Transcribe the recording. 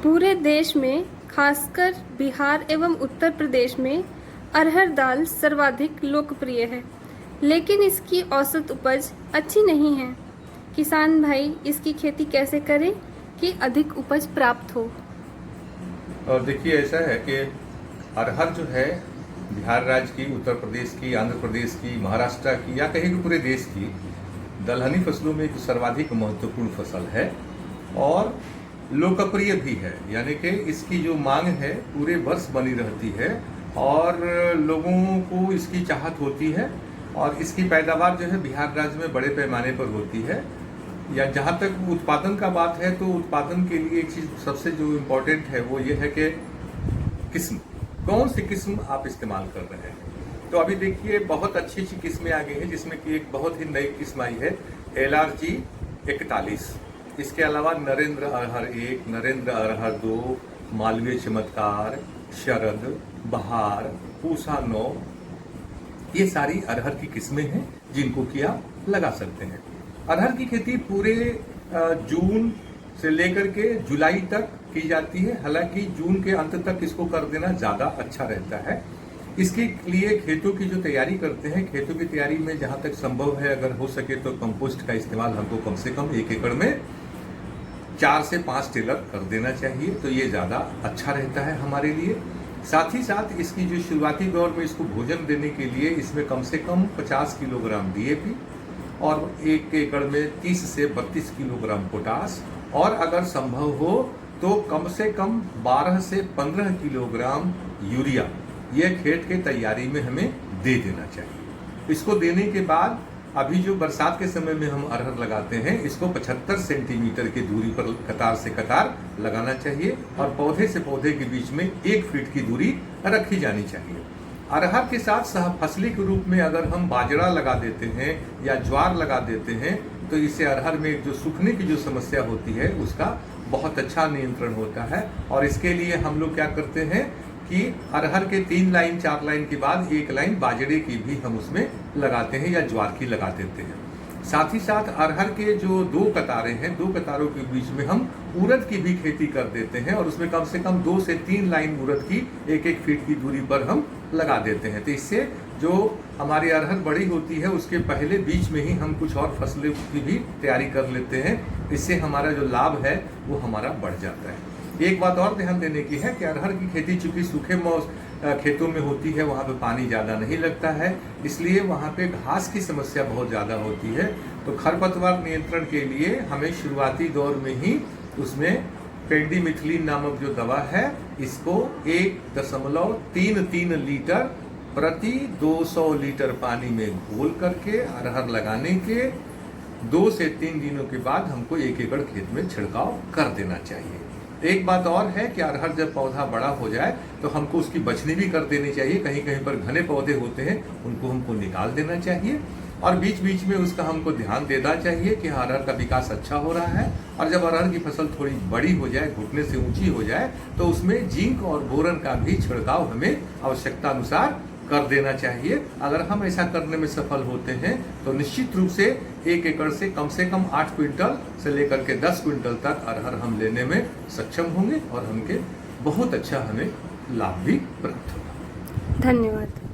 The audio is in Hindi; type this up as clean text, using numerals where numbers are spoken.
पूरे देश में खासकर बिहार एवं उत्तर प्रदेश में अरहर दाल सर्वाधिक लोकप्रिय है, लेकिन इसकी औसत उपज अच्छी नहीं है। किसान भाई इसकी खेती कैसे करें कि अधिक उपज प्राप्त हो? और देखिए, ऐसा है कि अरहर जो है बिहार राज्य की, उत्तर प्रदेश की, आंध्र प्रदेश की, महाराष्ट्र की या कहीं भी पूरे देश की दलहनी फसलों में एक सर्वाधिक महत्वपूर्ण फसल है और लोकप्रिय भी है। यानी कि इसकी जो मांग है पूरे वर्ष बनी रहती है और लोगों को इसकी चाहत होती है और इसकी पैदावार जो है बिहार राज्य में बड़े पैमाने पर होती है। या जहाँ तक उत्पादन का बात है तो उत्पादन के लिए एक चीज़ सबसे जो इम्पोर्टेंट है वो ये है कि किस्म, कौन सी किस्म आप इस्तेमाल कर रहे हैं। तो अभी देखिए, बहुत अच्छी अच्छी किस्में आ गई हैं, जिसमें कि एक बहुत ही नई किस्म आई है LRG 41। इसके अलावा नरेंद्र अरहर 1, नरेंद्र अरहर 2, मालवीय चमत्कार, शरद, बहार, पूसा 9, ये सारी अरहर की किस्में हैं जिनको कि आप लगा सकते हैं। अरहर की खेती पूरे जून से लेकर के जुलाई तक की जाती है। हालांकि जून के अंत तक इसको कर देना ज़्यादा अच्छा रहता है। इसके लिए खेतों की जो तैयारी करते हैं, खेतों की तैयारी में जहाँ तक संभव है, अगर हो सके तो कंपोस्ट का इस्तेमाल हमको कम से कम 1 एकड़ में 4 से 5 टेलर कर देना चाहिए, तो ये ज़्यादा अच्छा रहता है हमारे लिए। साथ ही साथ इसकी जो शुरुआती दौर में इसको भोजन देने के लिए इसमें कम से कम 50 किलोग्राम DAP और 1 एकड़ में 30 से 32 किलोग्राम पोटास और अगर संभव हो तो कम से कम 12 से 15 किलोग्राम यूरिया ये खेत के तैयारी में हमें दे देना चाहिए। इसको देने के बाद अभी जो बरसात के समय में हम अरहर लगाते हैं, इसको 75 सेंटीमीटर की दूरी पर कतार से कतार लगाना चाहिए और पौधे से पौधे के बीच में 1 फीट की दूरी रखी जानी चाहिए। अरहर के साथ सहफसली के रूप में अगर हम बाजरा लगा देते हैं या ज्वार लगा देते हैं तो इससे अरहर में जो सूखने की जो समस्या होती है उसका बहुत अच्छा नियंत्रण होता है। और इसके लिए हम लोग क्या करते हैं कि अरहर के 3 लाइन 4 लाइन के बाद 1 लाइन बाजरे की भी हम उसमें लगाते हैं या ज्वार की लगा देते हैं। साथ ही साथ अरहर के जो 2 कतारें हैं, 2 कतारों के बीच में हम उड़द की भी खेती कर देते हैं और उसमें कम से कम 2 से 3 लाइन उड़द की 1-1 फीट की दूरी पर हम लगा देते हैं। तो इससे जो हमारी अरहर बड़ी होती है उसके पहले बीच में ही हम कुछ और फसलों की भी तैयारी कर लेते हैं। इससे हमारा जो लाभ है वो हमारा बढ़ जाता है। एक बात और ध्यान देने की है कि अरहर की खेती चूंकि सूखे खेतों में होती है, वहाँ पे पानी ज़्यादा नहीं लगता है, इसलिए वहाँ पे घास की समस्या बहुत ज़्यादा होती है। तो खरपतवार नियंत्रण के लिए हमें शुरुआती दौर में ही उसमें पेंडिमिथिलिन नामक जो दवा है इसको 1.33 लीटर प्रति 200 लीटर पानी में घोल करके अरहर लगाने के 2 से 3 दिनों के बाद हमको 1 एकड़ खेत में छिड़काव कर देना चाहिए। एक बात और है कि अरहर जब पौधा बड़ा हो जाए तो हमको उसकी बछनी भी कर देनी चाहिए। कहीं कहीं पर घने पौधे होते हैं उनको हमको निकाल देना चाहिए और बीच बीच में उसका हमको ध्यान देना चाहिए कि अरहर का विकास अच्छा हो रहा है। और जब अरहर की फसल थोड़ी बड़ी हो जाए, घुटने से ऊंची हो जाए, तो उसमें जिंक और बोरन का भी छिड़काव हमें आवश्यकता अनुसार कर देना चाहिए। अगर हम ऐसा करने में सफल होते हैं तो निश्चित रूप से 1 एकड़ से कम 8 क्विंटल से लेकर के 10 क्विंटल तक अरहर हम लेने में सक्षम होंगे और हमके बहुत अच्छा हमें लाभ भी प्राप्त होगा। धन्यवाद।